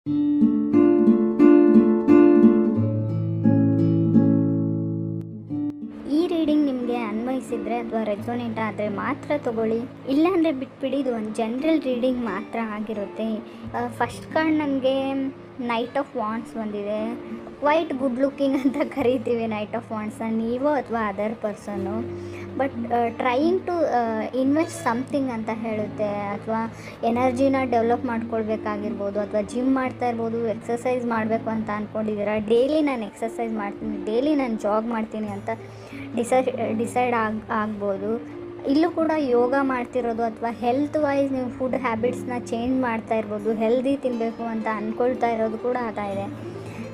ಈ ರೀಡಿಂಗ್ ನಿಮಗೆ ಅನ್ವಯಿಸಿದರೆ ಅಥವಾ ರೆಸೊನೇಟ್ ಆದರೆ ಮಾತ್ರ ತೊಗೊಳ್ಳಿ, ಇಲ್ಲಾಂದರೆ ಬಿಟ್ಬಿಡಿ. ಇದು ಒಂದು ಜನರಲ್ ರೀಡಿಂಗ್ ಮಾತ್ರ ಆಗಿರುತ್ತೆ. ಫಸ್ಟ್ ಕಾರ್ಡ್ ನನಗೆ ನೈಟ್ ಆಫ್ ವಾಂಡ್ಸ್ ಬಂದಿದೆ. ಕ್ವೈಟ್ ಗುಡ್ ಲುಕ್ಕಿಂಗ್ ಅಂತ ಕರಿತೀವಿ ನೈಟ್ ಆಫ್ ವಾಂಡ್ಸ್ನ, ನೀವು ಅಥವಾ ಅದರ್ ಪರ್ಸನ್ನು. But trying to invest something ಅಂತ ಹೇಳುತ್ತೆ. ಅಥವಾ ಎನರ್ಜಿನ ಡೆವಲಪ್ ಮಾಡ್ಕೊಳ್ಬೇಕಾಗಿರ್ಬೋದು, ಅಥವಾ ಜಿಮ್ ಮಾಡ್ತಾ ಇರ್ಬೋದು, ಎಕ್ಸಸೈಸ್ ಮಾಡಬೇಕು ಅಂತ ಅಂದ್ಕೊಂಡಿದ್ದೀರಾ. ಡೈಲಿ ನಾನು ಎಕ್ಸಸೈಸ್ ಮಾಡ್ತೀನಿ, ಡೈಲಿ ನಾನು ಜಾಗ್ ಮಾಡ್ತೀನಿ ಅಂತ ಡಿಸೈಡ್ ಆಗ್ಬೋದು. ಇಲ್ಲೂ ಕೂಡ ಯೋಗ ಮಾಡ್ತಿರೋದು ಅಥವಾ ಹೆಲ್ತ್ ವೈಸ್ ನೀವು ಫುಡ್ ಹ್ಯಾಬಿಟ್ಸ್ನ ಚೇಂಜ್ ಮಾಡ್ತಾ ಇರ್ಬೋದು, ಹೆಲ್ದಿ ತಿನ್ನಬೇಕು ಅಂತ ಅಂದ್ಕೊಳ್ತಾ ಇರೋದು ಕೂಡ ಇದೆ.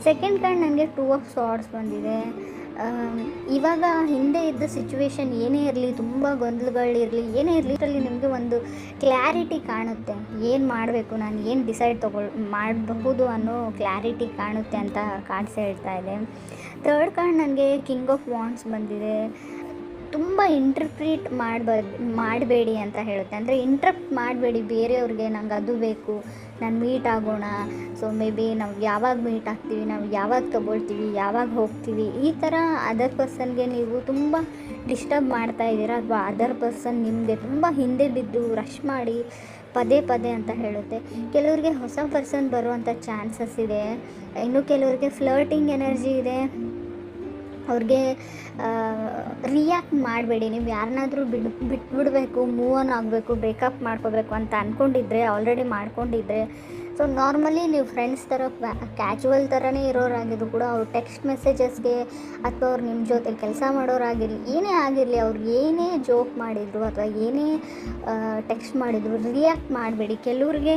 ಸೆಕೆಂಡ್ ಕಾರ್ಡ್ ನನಗೆ 2 ಆಫ್ ಸಾರ್ಡ್ಸ್ ಬಂದಿದೆ. ಇವಾಗ ಹಿಂದೆ ಇದ್ದ ಸಿಚುವೇಶನ್ ಏನೇ ಇರಲಿ, ತುಂಬ ಗೊಂದಲಗಳಿರಲಿ, ಏನೇ ಇರಲಿ, ಇದರಲ್ಲಿ ನಿಮಗೆ ಒಂದು ಕ್ಲಾರಿಟಿ ಕಾಣುತ್ತೆ. ಏನು ಮಾಡಬೇಕು, ನಾನು ಏನು ಡಿಸೈಡ್ ಮಾಡಬಹುದು ಅನ್ನೋ ಕ್ಲಾರಿಟಿ ಕಾಣುತ್ತೆ ಅಂತ ಕಾರ್ಡ್ಸ್ ಹೇಳ್ತಾ ಇದೆ. ಥರ್ಡ್ ಕಾರ್ಡ್ ನನಗೆ ಕಿಂಗ್ ಆಫ್ ವಾಂಡ್ಸ್ ಬಂದಿದೆ. ತುಂಬ ಇಂಟರ್ಪ್ರೀಟ್ ಮಾಡಬೇಡಿ ಅಂತ ಹೇಳುತ್ತೆ. ಅಂದರೆ ಇಂಟ್ರಪ್ಟ್ ಮಾಡಬೇಡಿ ಬೇರೆಯವ್ರಿಗೆ, ನಂಗೆ ಅದು ಬೇಕು, ನಾನು ಮೀಟ್ ಆಗೋಣ, ಸೊ ಮೇ ಬಿ ನಾವು ಯಾವಾಗ ಮೀಟ್ ಆಗ್ತೀವಿ, ನಾವು ಯಾವಾಗ ತೊಗೊಳ್ತೀವಿ, ಯಾವಾಗ ಹೋಗ್ತೀವಿ, ಈ ಥರ ಅದರ್ ಪರ್ಸನ್ಗೆ ನೀವು ತುಂಬ ಡಿಸ್ಟರ್ಬ್ ಮಾಡ್ತಾ ಇದ್ದೀರಾ. ಅಥವಾ ಅದರ್ ಪರ್ಸನ್ ನಿಮಗೆ ತುಂಬ ಹಿಂದೆ ಬಿದ್ದು ರಶ್ ಮಾಡಿ ಪದೇ ಅಂತ ಹೇಳುತ್ತೆ. ಕೆಲವ್ರಿಗೆ ಹೊಸ ಪರ್ಸನ್ ಬರುವಂಥ ಚಾನ್ಸಸ್ ಇದೆ. ಇನ್ನು ಕೆಲವ್ರಿಗೆ ಫ್ಲರ್ಟಿಂಗ್ ಎನರ್ಜಿ ಇದೆ. ಅವ್ರಿಗೆ ರಿಯಾಕ್ಟ್ ಮಾಡಬೇಡಿ. ನೀವು ಯಾರನ್ನಾದರೂ ಬಿಟ್ಬಿಡಬೇಕು, ಮೂವ್ ಆನ್ ಆಗಬೇಕು, ಬ್ರೇಕಪ್ ಮಾಡ್ಕೋಬೇಕು ಅಂತ ಅಂದ್ಕೊಂಡಿದ್ರೆ, ಆಲ್ರೆಡಿ ಮಾಡ್ಕೊಂಡಿದ್ರೆ, ಸೊ ನಾರ್ಮಲಿ ನೀವು ಫ್ರೆಂಡ್ಸ್ ಥರ ಕ್ಯಾಜುವಲ್ ಥರನೇ ಇರೋರಾಗಿದ್ರು ಕೂಡ ಅವ್ರು ಟೆಕ್ಸ್ಟ್ ಮೆಸೇಜಸ್ಗೆ ಅಥವಾ ಅವ್ರು ನಿಮ್ಮ ಜೊತೆ ಕೆಲಸ ಮಾಡೋರಾಗಿರಲಿ, ಏನೇ ಆಗಿರಲಿ, ಅವ್ರು ಏನೇ ಜೋಕ್ ಮಾಡಿದರು ಅಥವಾ ಏನೇ ಟೆಕ್ಸ್ಟ್ ಮಾಡಿದರು, ರಿಯಾಕ್ಟ್ ಮಾಡಬೇಡಿ. ಕೆಲವ್ರಿಗೆ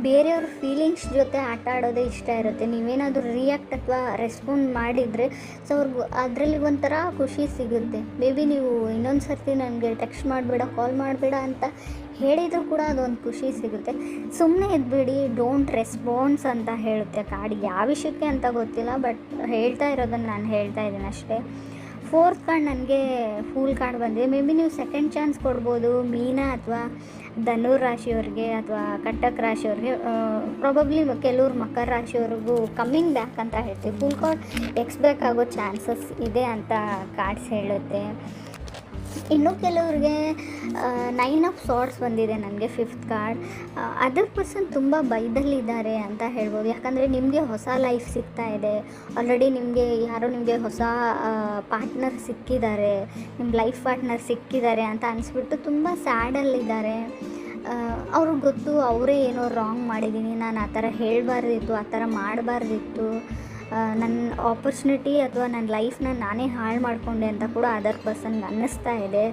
ಬೇರೆಯವ್ರ ಫೀಲಿಂಗ್ಸ್ ಜೊತೆ ಆಟ ಆಡೋದೇ ಇಷ್ಟ ಇರುತ್ತೆ. ನೀವೇನಾದರೂ ರಿಯಾಕ್ಟ್ ಅಥವಾ ರೆಸ್ಪಾಂಡ್ ಮಾಡಿದರೆ ಸೊ ಅವ್ರಿಗೂ ಅದರಲ್ಲಿ ಒಂಥರ ಖುಷಿ ಸಿಗುತ್ತೆ. ಮೇ ಬಿ ನೀವು ಇನ್ನೊಂದು ಸರ್ತಿ ನನಗೆ ಟೆಕ್ಸ್ಟ್ ಮಾಡಬೇಡ, ಕಾಲ್ ಮಾಡಬೇಡ ಅಂತ ಹೇಳಿದರೂ ಕೂಡ ಅದೊಂದು ಖುಷಿ ಸಿಗುತ್ತೆ. ಸುಮ್ಮನೆ ಇದ್ಬಿಡಿ, ಡೋಂಟ್ ರೆಸ್ಪಾನ್ಸ್ ಅಂತ ಹೇಳುತ್ತೆ ಕಾರ್ಡ್. ಯಾವ ವಿಷಯಕ್ಕೆ ಅಂತ ಗೊತ್ತಿಲ್ಲ, ಬಟ್ ಹೇಳ್ತಾ ಇರೋದನ್ನು ನಾನು ಹೇಳ್ತಾ ಇದ್ದೀನಿ ಅಷ್ಟೇ. ಫೋರ್ತ್ ಕಾರ್ಡ್ ನನಗೆ ಫೂಲ್ ಕಾರ್ಡ್ ಬಂದಿದೆ. ಮೇ ಬಿ ನೀವು ಸೆಕೆಂಡ್ ಚಾನ್ಸ್ ಕೊಡ್ಬೋದು ಮೀನ ಅಥವಾ ಧನುರ್ ರಾಶಿಯವ್ರಿಗೆ ಅಥವಾ ಕಟಕ್ ರಾಶಿಯವ್ರಿಗೆ. ಪ್ರಾಬಬ್ಲಿ ಕೆಲವ್ರು ಮಕರ ರಾಶಿಯವ್ರಿಗೂ ಕಮ್ಮಿಂಗ್ ಬ್ಯಾಕ್ ಅಂತ ಹೇಳ್ತೀವಿ. ಫುಲ್ ಕಾರ್ಡ್ ಎಕ್ಸ್ಪೆಕ್ಟ್ ಆಗೋ ಚಾನ್ಸಸ್ ಇದೆ ಅಂತ ಕಾರ್ಡ್ಸ್ ಹೇಳುತ್ತೆ. ಇನ್ನು ಕೆಲವ್ರಿಗೆ 9 ಆಫ್ ಸಾರ್ಡ್ಸ್ ಬಂದಿದೆ ನನಗೆ ಫಿಫ್ತ್ ಕಾರ್ಡ್. ಅದರ್ ಪರ್ಸನ್ ತುಂಬ ಭಯದಲ್ಲಿದ್ದಾರೆ ಅಂತ ಹೇಳ್ಬೋದು. ಯಾಕಂದರೆ ನಿಮಗೆ ಹೊಸ ಲೈಫ್ ಸಿಗ್ತಾ ಇದೆ. ಆಲ್ರೆಡಿ ನಿಮಗೆ ಹೊಸ ಪಾರ್ಟ್ನರ್ ಸಿಕ್ಕಿದ್ದಾರೆ, ನಿಮ್ಮ ಲೈಫ್ ಪಾರ್ಟ್ನರ್ ಸಿಕ್ಕಿದ್ದಾರೆ ಅಂತ ಅನಿಸ್ಬಿಟ್ಟು ತುಂಬ ಸ್ಯಾಡಲ್ಲಿದ್ದಾರೆ. ಅವ್ರಿಗೆ ಗೊತ್ತು ಅವರೇ ಏನೋ ರಾಂಗ್ ಮಾಡಿದ್ದೀನಿ, ನಾನು ಆ ಥರ ಹೇಳಬಾರ್ದಿತ್ತು, ಆ ಥರ ಮಾಡಬಾರ್ದಿತ್ತು, ನನ್ನ ಆಪರ್ಚುನಿಟಿ ಅಥವಾ ನನ್ನ ಲೈಫ್ನ ನಾನೇ ಹಾಳು ಮಾಡಿಕೊಂಡೆ ಅಂತ ಕೂಡ ಅದರ್ ಪರ್ಸನ್ಗೆ ಅನ್ನಿಸ್ತಾ ಇದೆ.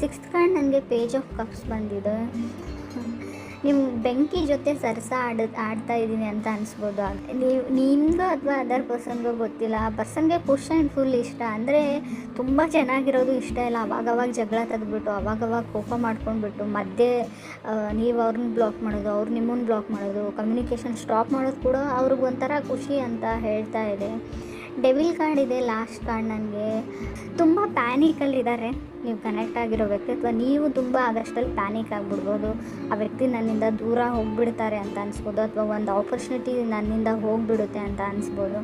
ಸಿಕ್ಸ್ತ್ ಕಾರ್ಡ್ ನನಗೆ ಪೇಜ್ ಆಫ್ ಕಪ್ಸ್ ಬಂದಿದೆ. ನಿಮ್ಮ ಬೆಂಕಿ ಜೊತೆ ಆಡ್ತಾ ಇದ್ದೀನಿ ಅಂತ ಅನಿಸ್ಬೋದು. ನಿಮಗೂ ಅಥವಾ ಅದರ್ ಪರ್ಸನ್ಗೂ ಗೊತ್ತಿಲ್ಲ. ಆ ಪರ್ಸನ್ಗೆ ಪುಷ್ ಆ್ಯಂಡ್ ಫುಲ್ ಇಷ್ಟ. ಅಂದರೆ ತುಂಬ ಚೆನ್ನಾಗಿರೋದು ಇಷ್ಟ ಇಲ್ಲ. ಅವಾಗವಾಗ ಜಗಳ ತೆಗೆದ್ಬಿಟ್ಟು, ಅವಾಗವಾಗ ಕೋಪ ಮಾಡ್ಕೊಂಡ್ಬಿಟ್ಟು, ಮಧ್ಯೆ ನೀವು ಅವ್ರನ್ನ ಬ್ಲಾಕ್ ಮಾಡೋದು, ಅವ್ರು ನಿಮ್ಮನ್ನು ಬ್ಲಾಕ್ ಮಾಡೋದು, ಕಮ್ಯುನಿಕೇಷನ್ ಸ್ಟಾಪ್ ಮಾಡೋದು ಕೂಡ ಅವ್ರಿಗೊಂಥರ ಖುಷಿ ಅಂತ ಹೇಳ್ತಾ ಇದೆ. ಡೆವಿಲ್ ಕಾರ್ಡ್ ಇದೆ ಲಾಸ್ಟ್ ಕಾರ್ಡ್. ನನಗೆ ತುಂಬ ಪ್ಯಾನಿಕಲ್ಲಿದ್ದಾರೆ ನೀವು ಕನೆಕ್ಟ್ ಆಗಿರೋ ವ್ಯಕ್ತಿ, ಅಥವಾ ನೀವು ತುಂಬ ಆಗಷ್ಟಲ್ಲಿ ಪ್ಯಾನಿಕ್ ಆಗಿಬಿಡ್ಬೋದು. ಆ ವ್ಯಕ್ತಿ ನನ್ನಿಂದ ದೂರ ಹೋಗಿಬಿಡ್ತಾರೆ ಅಂತ ಅನಿಸ್ಬೋದು, ಅಥವಾ ಒಂದು ಆಪರ್ಚುನಿಟಿ ನನ್ನಿಂದ ಹೋಗಿಬಿಡುತ್ತೆ ಅಂತ ಅನಿಸ್ಬೋದು.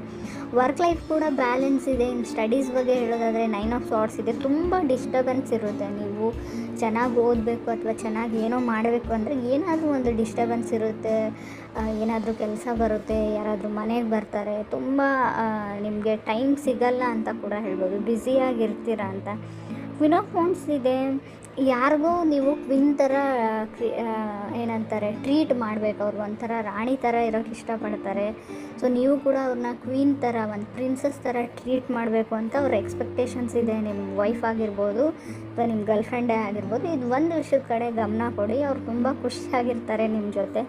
ವರ್ಕ್ ಲೈಫ್ ಕೂಡ ಬ್ಯಾಲೆನ್ಸ್ ಇದೆ. ಇನ್ನು ಸ್ಟಡೀಸ್ ಬಗ್ಗೆ ಹೇಳೋದಾದರೆ 9 ಆಫ್ ಸಾರ್ಡ್ಸ್ ಇದೆ. ತುಂಬ ಡಿಸ್ಟರ್ಬೆನ್ಸ್ ಇರುತ್ತೆ. ನೀವು ಚೆನ್ನಾಗಿ ಓದಬೇಕು ಅಥವಾ ಚೆನ್ನಾಗಿ ಏನೋ ಮಾಡಬೇಕು ಅಂದರೆ ಏನಾದರೂ ಒಂದು ಡಿಸ್ಟರ್ಬೆನ್ಸ್ ಇರುತ್ತೆ. ಏನಾದರೂ ಕೆಲಸ ಬರುತ್ತೆ, ಯಾರಾದರೂ ಮನೆಗೆ ಬರ್ತಾರೆ, ತುಂಬ ನಿಮಗೆ ಟೈಮ್ ಸಿಗಲ್ಲ ಅಂತ ಕೂಡ ಹೇಳ್ಬೋದು, ಬ್ಯುಸಿಯಾಗಿರ್ತೀರ ಅಂತ. ಕ್ವೀನ್ ಆಫ್ ವಾಂಡ್ಸ್ ಇದೆ. ಯಾರಿಗೂ ನೀವು ಕ್ವೀನ್ ಥರ ಏನಂತಾರೆ ಟ್ರೀಟ್ ಮಾಡಬೇಕು. ಅವ್ರು ಒಂಥರ ರಾಣಿ ಥರ ಇರೋಕ್ಕೆ ಇಷ್ಟಪಡ್ತಾರೆ. ಸೊ ನೀವು ಕೂಡ ಅವ್ರನ್ನ ಕ್ವೀನ್ ಥರ, ಒಂದು ಪ್ರಿನ್ಸಸ್ ಥರ ಟ್ರೀಟ್ ಮಾಡಬೇಕು ಅಂತ ಅವ್ರ ಎಕ್ಸ್ಪೆಕ್ಟೇಷನ್ಸ್ ಇದೆ. ನಿಮ್ಮ ವೈಫ್ ಆಗಿರ್ಬೋದು ಅಥವಾ ನಿಮ್ಮ ಗರ್ಲ್ ಫ್ರೆಂಡೇ ಆಗಿರ್ಬೋದು. ಇದು ಒಂದು ವಿಷಯದ ಕಡೆ ಗಮನ ಕೊಡಿ. ಅವ್ರು ತುಂಬ ಖುಷಿಯಾಗಿರ್ತಾರೆ ನಿಮ್ಮ ಜೊತೆ.